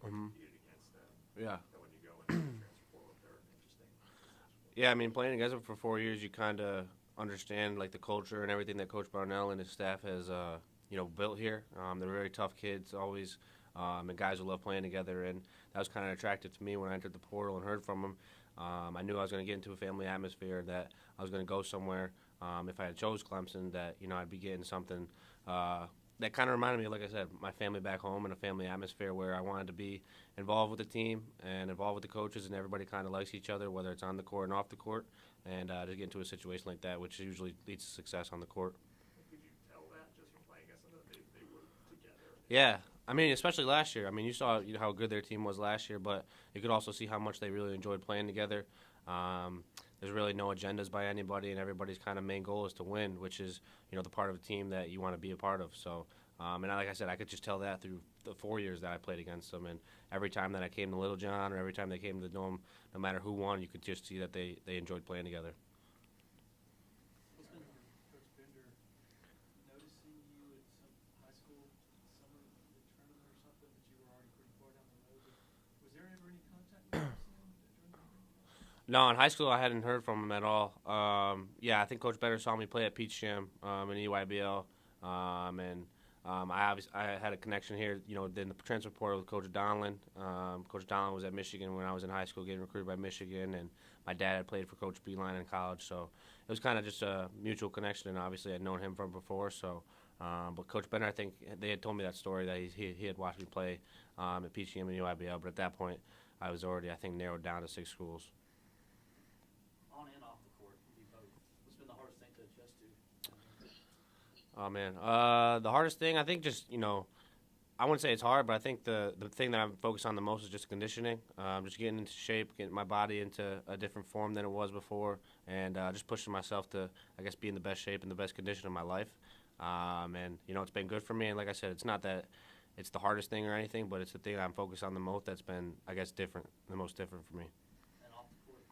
Mm-hmm. Yeah. that when you go into the transfer portal, they're interesting. Yeah, I mean, playing against him for 4 years, you kind of understand like the culture and everything that Coach Barnell and his staff has, built here. They're very tough kids, always, and guys who love playing together. And that was kind of attractive to me when I entered the portal and heard from them. I knew I was going to get into a family atmosphere, that I was going to go somewhere. If I had chose Clemson, that I'd be getting something that kind of reminded me, like I said, my family back home and a family atmosphere where I wanted to be involved with the team and involved with the coaches, and everybody kind of likes each other, whether it's on the court and off the court, and to get into a situation like that, which usually leads to success on the court. Could you tell that just from playing against them that they work together? Yeah, I mean, especially last year. I mean, you saw how good their team was last year, but you could also see how much they really enjoyed playing together. Um, there's really no agendas by anybody, and everybody's kind of main goal is to win, which is the part of a team that you want to be a part of. So, like I said, I could just tell that through the 4 years that I played against them, and every time that I came to Little John or every time they came to the Dome, no matter who won, you could just see that they enjoyed playing together. What's been Coach Bender noticing you at some high school summer tournament or something that you were already pretty far down the road? Was there ever any contact with him during the No, in high school I hadn't heard from him at all. Yeah, I think Coach Better saw me play at Peach Jam in EYBL, I had a connection here, in the transfer portal with Coach Donlin. Coach Donlin was at Michigan when I was in high school, getting recruited by Michigan, and my dad had played for Coach Beeline in college, so it was kind of just a mutual connection, and obviously I'd known him from before. So, but Coach Bender, I think they had told me that story that he had watched me play at Peach Jam and EYBL, but at that point I was already, I think, narrowed down to 6 schools. on and off the court? You both. What's been the hardest thing to adjust to? Oh man, the hardest thing I think just I wouldn't say it's hard, but I think the thing that I'm focused on the most is just conditioning, just getting into shape, getting my body into a different form than it was before, and just pushing myself to I guess be in the best shape and the best condition of my life. And it's been good for me. And like I said, it's not that it's the hardest thing or anything, but it's the thing I'm focused on the most. That's been I guess the most different for me. And off the court?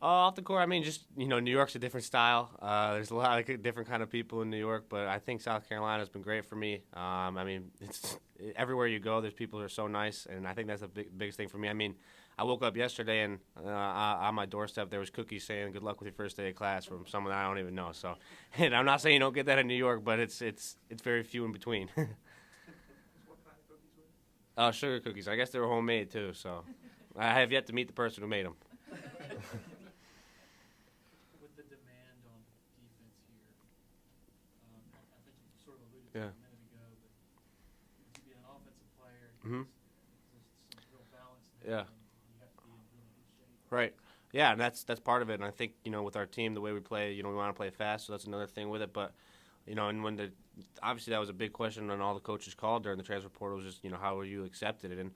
Off the court, I mean, just New York's a different style. There's a lot of different kind of people in New York, but I think South Carolina's been great for me. I mean, it's everywhere you go, there's people who are so nice, and I think that's the biggest thing for me. I mean, I woke up yesterday and on my doorstep there was cookies saying "Good luck with your first day of class" from someone that I don't even know. So, and I'm not saying you don't get that in New York, but it's very few in between. What kind of cookies were they? Sugar cookies. I guess they were homemade too. So, I have yet to meet the person who made them. With the demand on defense here, I think you sort of alluded to Yeah. it a minute ago, but to be an offensive player, Mhm. there's some real balance there. Yeah. And you have to be in really good shape. Right. Yeah, and that's part of it. And I think with our team, the way we play, we want to play fast, so that's another thing with it. But and when obviously that was a big question on all the coaches called during the transfer portal was just how were you accepted? And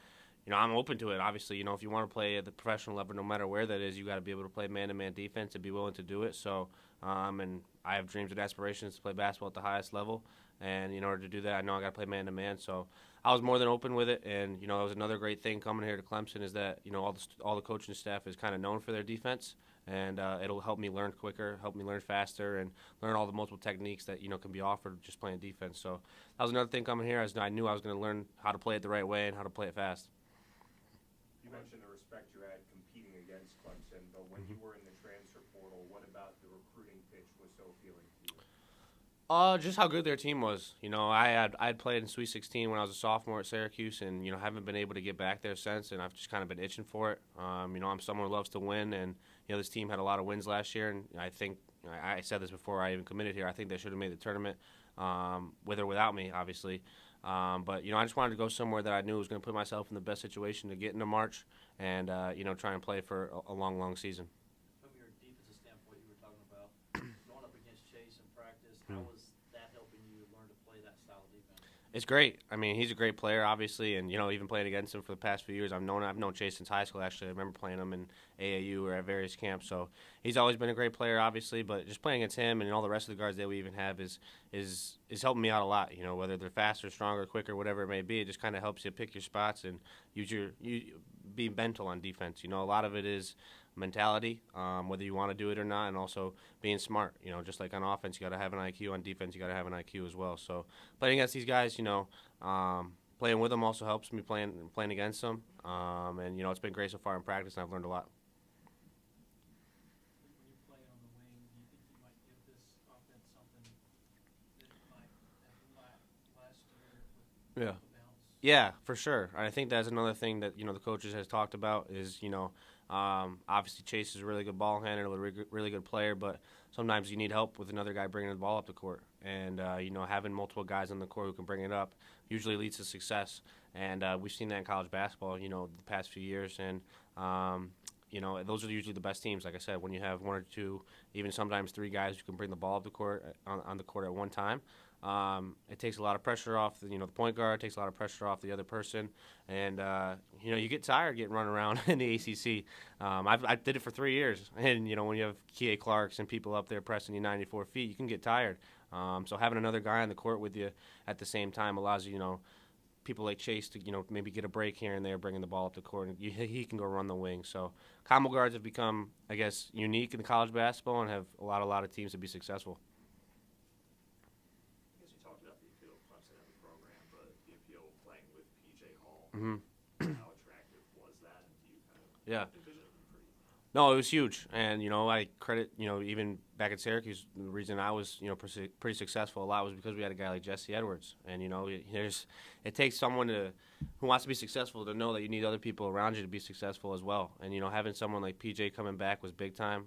I'm open to it. Obviously, if you want to play at the professional level, no matter where that is, you got to be able to play man-to-man defense and be willing to do it. So, and I have dreams and aspirations to play basketball at the highest level. And in order to do that, I know I got to play man-to-man. So I was more than open with it. And that was another great thing coming here to Clemson is that all the coaching staff is kind of known for their defense, and it'll help me learn quicker, help me learn faster, and learn all the multiple techniques that can be offered just playing defense. So that was another thing coming here. I knew I was going to learn how to play it the right way and how to play it fast. You mentioned the respect you had competing against Clemson, but when you were in the transfer portal, what about the recruiting pitch was so appealing to you? Just how good their team was. I'd played in Sweet 16 when I was a sophomore at Syracuse, and haven't been able to get back there since, and I've just kind of been itching for it. I'm someone who loves to win, and this team had a lot of wins last year, and I think I said this before I even committed here. I think they should have made the tournament, with or without me, obviously. But I just wanted to go somewhere that I knew was going to put myself in the best situation to get into March, and try and play for a long, long season. From your defensive standpoint, you were talking about going up against Chase in practice. How was that helping you learn to play that style of defense? It's great. I mean, he's a great player, obviously, and even playing against him for the past few years, I've known Chase since high school. Actually, I remember playing him in AAU or at various camps. So he's always been a great player, obviously. But just playing against him and all the rest of the guards that we even have is helping me out a lot. Whether they're faster, stronger, quicker, whatever it may be, it just kind of helps you pick your spots and be mental on defense. A lot of it is mentality, whether you want to do it or not, and also being smart. Just like on offense, you got to have an IQ. On defense, you got to have an IQ as well. So playing against these guys, playing with them also helps me playing against them. And it's been great so far in practice, and I've learned a lot. When you play on the wing, do you think you might give this offense something that might have lacked last year with Yeah. the bounce? Yeah, for sure. I think that's another thing that the coaches has talked about is obviously Chase is a really good ball handler, a really good player, but sometimes you need help with another guy bringing the ball up the court, and having multiple guys on the court who can bring it up usually leads to success. And we've seen that in college basketball, the past few years, and those are usually the best teams. Like I said, when you have one or two, even sometimes three guys who can bring the ball up the court on the court at one time. It takes a lot of pressure off the point guard, takes a lot of pressure off the other person, and you get tired getting run around in the ACC. I did it for 3 years, and when you have Kie Clarks and people up there pressing you 94 feet, you can get tired. So having another guy on the court with you at the same time allows people like Chase to maybe get a break here and there, bringing the ball up the court, and he can go run the wing. So combo guards have become, I guess, unique in college basketball and have a lot of teams to be successful. I guess you talked about the appeal of Clemson as a program, but the appeal of playing with P.J. Hall. Mm-hmm. How attractive was that, and do you kind of Yeah. envision it pretty? No, it was huge, and I credit even back at Syracuse, the reason I was pretty successful a lot was because we had a guy like Jesse Edwards, and it takes someone who wants to be successful to know that you need other people around you to be successful as well, and having someone like PJ coming back was big time.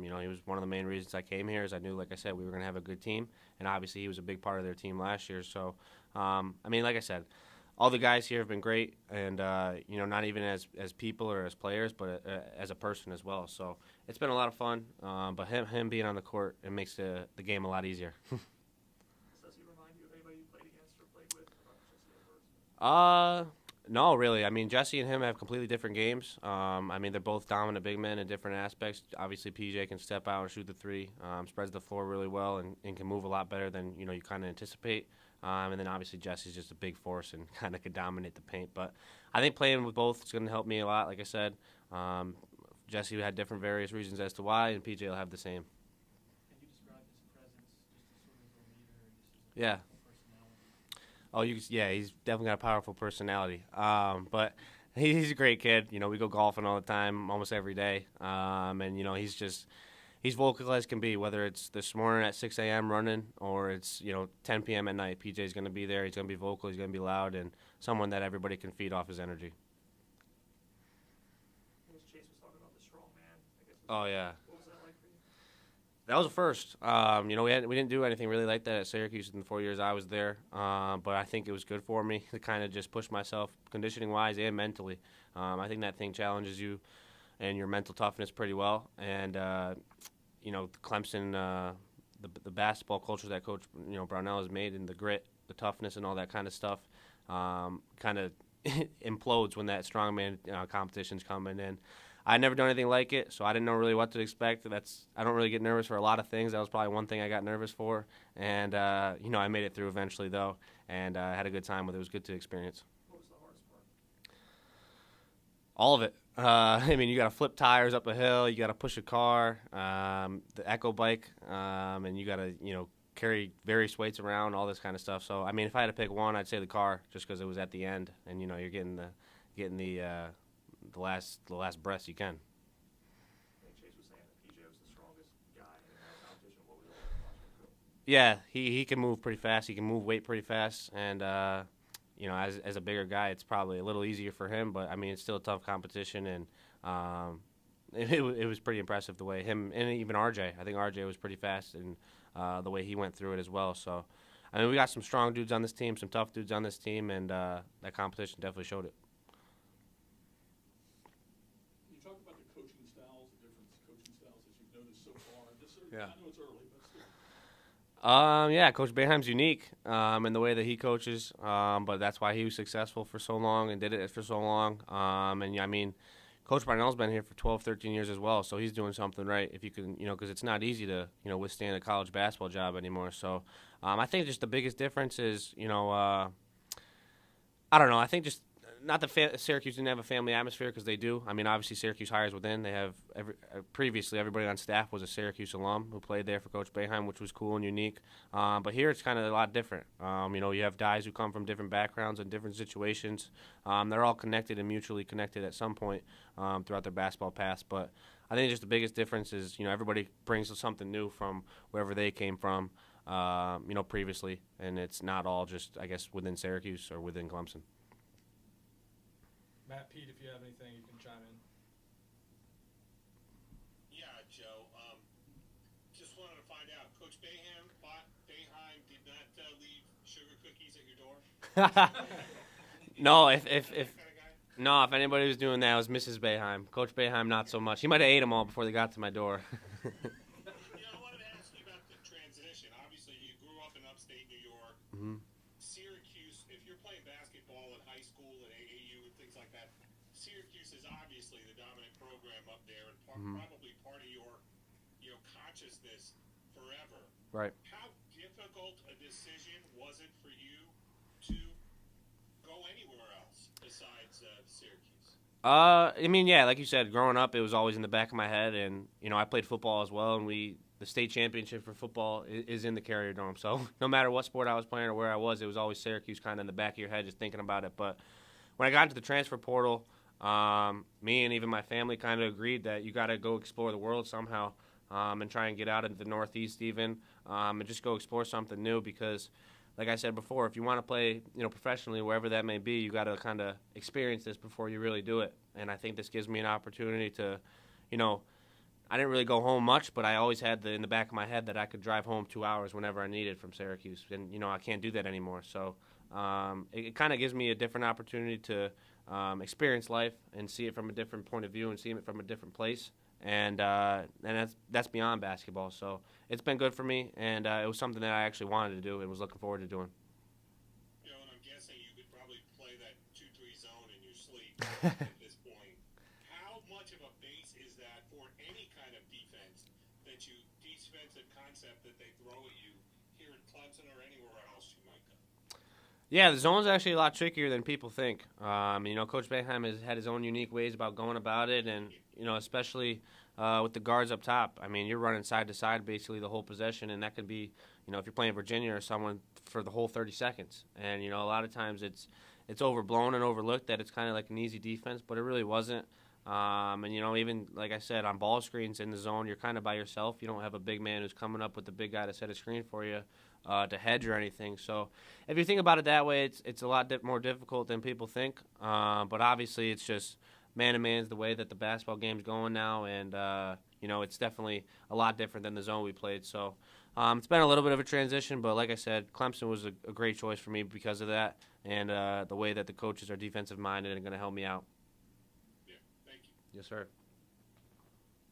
He was one of the main reasons I came here, is I knew, like I said, we were going to have a good team, and obviously he was a big part of their team last year. So, like I said, all the guys here have been great, and not even as people or as players, but as a person as well. So it's been a lot of fun. But him being on the court, it makes the game a lot easier. Does he remind you of anybody you played against or played with? Jesse Edwards? No, really. Jesse and him have completely different games. They're both dominant big men in different aspects. Obviously, PJ can step out and shoot the three, spreads the floor really well, and can move a lot better than you kind of anticipate. And then obviously Jesse's just a big force and kind of could dominate the paint. But I think playing with both is going to help me a lot. Like I said, Jesse had different various reasons as to why, and PJ will have the same. Can you describe his presence just as sort of a leader, just as a Yeah. personality? He's definitely got a powerful personality. But he's a great kid. We go golfing all the time, almost every day. He's vocal as can be, whether it's this morning at 6 a.m. running or it's 10 p.m. at night. PJ's going to be there. He's going to be vocal. He's going to be loud, and someone that everybody can feed off his energy. I guess Chase was talking about the Strongman. Oh yeah. What was that like for you? That was a first. We didn't do anything really like that at Syracuse in the 4 years I was there, but I think it was good for me to kind of just push myself conditioning-wise and mentally. I think that thing challenges you and your mental toughness pretty well. And, Clemson, the basketball culture that Coach Brownell has made, and the grit, the toughness, and all that kind of stuff kind of implodes when that strongman competition's coming in. I'd never done anything like it, so I didn't know really what to expect. I don't really get nervous for a lot of things. That was probably one thing I got nervous for. And, I made it through eventually, though, and I had a good time with it. It was good to experience. What was the hardest part? All of it. You got to flip tires up a hill. You got to push a car, the Echo bike, and you got to, carry various weights around, all this kind of stuff. So, if I had to pick one, I'd say the car, just because it was at the end, and you're getting the last breaths you can. I think Chase was saying that PJ was the strongest guy in that competition. What was it like watching him go? Yeah, he can move pretty fast. He can move weight pretty fast, and as a bigger guy, it's probably a little easier for him. But it's still a tough competition, and it was pretty impressive the way him and even RJ. I think RJ was pretty fast, and the way he went through it as well. So, we got some strong dudes on this team, some tough dudes on this team, and that competition definitely showed it. You talk about the coaching styles, the different coaching styles that you've noticed so far. Yeah. I know it's early, but still. Coach Boeheim's unique in the way that he coaches, but that's why he was successful for so long and did it for so long. Coach Brownell's been here for 12, 13 years as well, so he's doing something right. If you can, because it's not easy to, withstand a college basketball job anymore. So I think just the biggest difference is, I don't know. I think just not that Syracuse didn't have a family atmosphere, because they do. I mean, obviously Syracuse hires within. They have previously everybody on staff was a Syracuse alum who played there for Coach Boeheim, which was cool and unique. But here it's kind of a lot different. You have guys who come from different backgrounds and different situations. They're all connected and mutually connected at some point throughout their basketball past. But I think just the biggest difference is, everybody brings something new from wherever they came from, previously, and it's not all just, I guess, within Syracuse or within Clemson. Matt, Pete, if you have anything, you can chime in. Yeah, Joe. Just wanted to find out, Coach Boeheim did not leave sugar cookies at your door? No, if anybody was doing that, it was Mrs. Boeheim. Coach Boeheim, not so much. He might have ate them all before they got to my door. I wanted to ask you about the transition. Obviously, you grew up in upstate New York. Mm-hmm. Syracuse, if you're playing basketball in high school and AAU and things like that, Syracuse is obviously the dominant program up there, and probably part of your consciousness forever. Right. How difficult a decision was it for you to go anywhere else besides Syracuse? Like you said, growing up, it was always in the back of my head, and I played football as well, and the state championship for football is in the Carrier Dome. So no matter what sport I was playing or where I was, it was always Syracuse kind of in the back of your head, just thinking about it. But when I got into the transfer portal, me and even my family kind of agreed that you got to go explore the world somehow, and try and get out into the Northeast even, and just go explore something new, because like I said before, if you want to play, professionally, wherever that may be, you got to kind of experience this before you really do it. And I think this gives me an opportunity to, I didn't really go home much, but I always had in the back of my head that I could drive home 2 hours whenever I needed from Syracuse. And, I can't do that anymore. So it kind of gives me a different opportunity to experience life and see it from a different point of view and see it from a different place. And that's beyond basketball. So it's been good for me, and it was something that I actually wanted to do and was looking forward to doing. And I'm guessing you could probably play that 2-3 zone in your sleep at this point. How much of a base is that for any kind of defensive concept that they throw at you here at Clemson or anywhere else you might go? Yeah, the zone's actually a lot trickier than people think. Coach Boeheim has had his own unique ways about going about it, and especially with the guards up top. I mean, you're running side to side basically the whole possession, and that could be, if you're playing Virginia or someone, for the whole 30 seconds. And a lot of times it's overblown and overlooked that it's kind of like an easy defense, but it really wasn't. Even like I said, on ball screens in the zone, you're kind of by yourself. You don't have a big man who's coming up with the big guy to set a screen for you to hedge or anything. So if you think about it that way, it's a lot more difficult than people think. But obviously, it's just man-to-man is the way that the basketball game's going now, and it's definitely a lot different than the zone we played. So it's been a little bit of a transition, but like I said, Clemson was a great choice for me because of that, and the way that the coaches are defensive-minded and going to help me out. Yes, sir.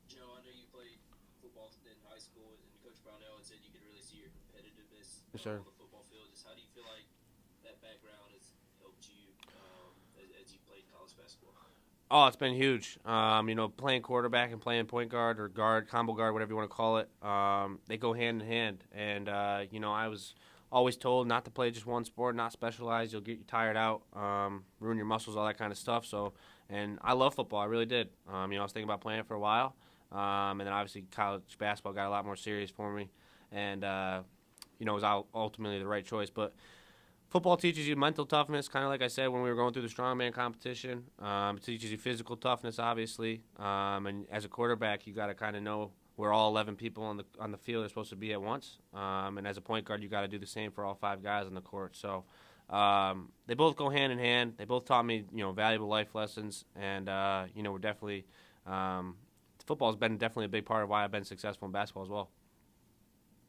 Joe, I know you played football in high school, and Coach Brownell had said you could really see your competitiveness on the football field. Just how do you feel like that background has helped you as you played college basketball? Oh, it's been huge. Playing quarterback and playing point guard or guard, combo guard, whatever you want to call it, they go hand in hand. And, I was always told not to play just one sport, not specialize. You'll get you tired out, ruin your muscles, all that kind of stuff. And I love football. I really did. I was thinking about playing it for a while. And then obviously college basketball got a lot more serious for me. And, it was ultimately the right choice. But football teaches you mental toughness, kind of like I said when we were going through the Strongman competition. It teaches you physical toughness, obviously. And as a quarterback, you got to kind of know where all 11 people on the field are supposed to be at once. And as a point guard, you got to do the same for all 5 guys on the court. So they both go hand in hand. They both taught me, valuable life lessons. And, we're definitely football's been definitely a big part of why I've been successful in basketball as well.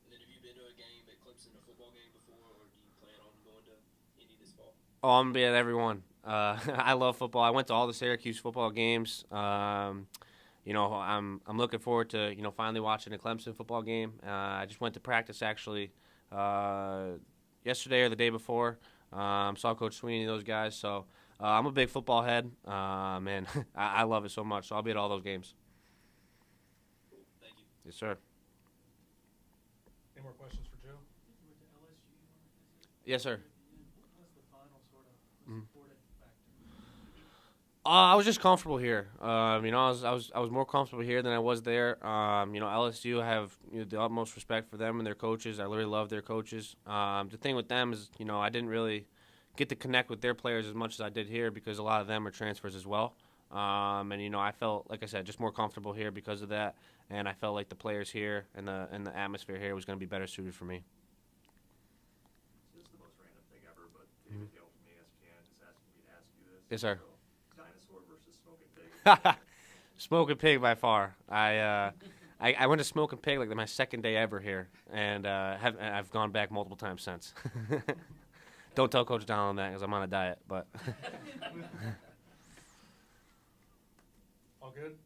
And then have you been to a game at Clemson, a football game before, or do you plan on going to any this fall? Oh, I'm going to be at every one. I love football. I went to all the Syracuse football games. I'm looking forward to, finally watching a Clemson football game. I just went to practice actually yesterday or the day before. Saw Coach Sweeney, those guys. So I'm a big football head. Man, I love it so much. So I'll be at all those games. Cool. Thank you. Yes, sir. Any more questions for Joe? You went to LSU. Yes, sir. What was the final sort of supporting factor? I was just comfortable here. I was more comfortable here than I was there. LSU, I have the utmost respect for them and their coaches. I really love their coaches. The thing with them is, I didn't really get to connect with their players as much as I did here because a lot of them are transfers as well. I felt, like I said, just more comfortable here because of that. And I felt like the players here and the atmosphere here was going to be better suited for me. So this is the most random thing ever, but David Hill from ESPN is asking me to ask you this. Yes, sir. So, dinosaur versus smoking pig. Smoking pig by far. I went to smoking pig like my second day ever here, and I've gone back multiple times since. Don't tell Coach Donald that because I'm on a diet, but. All good?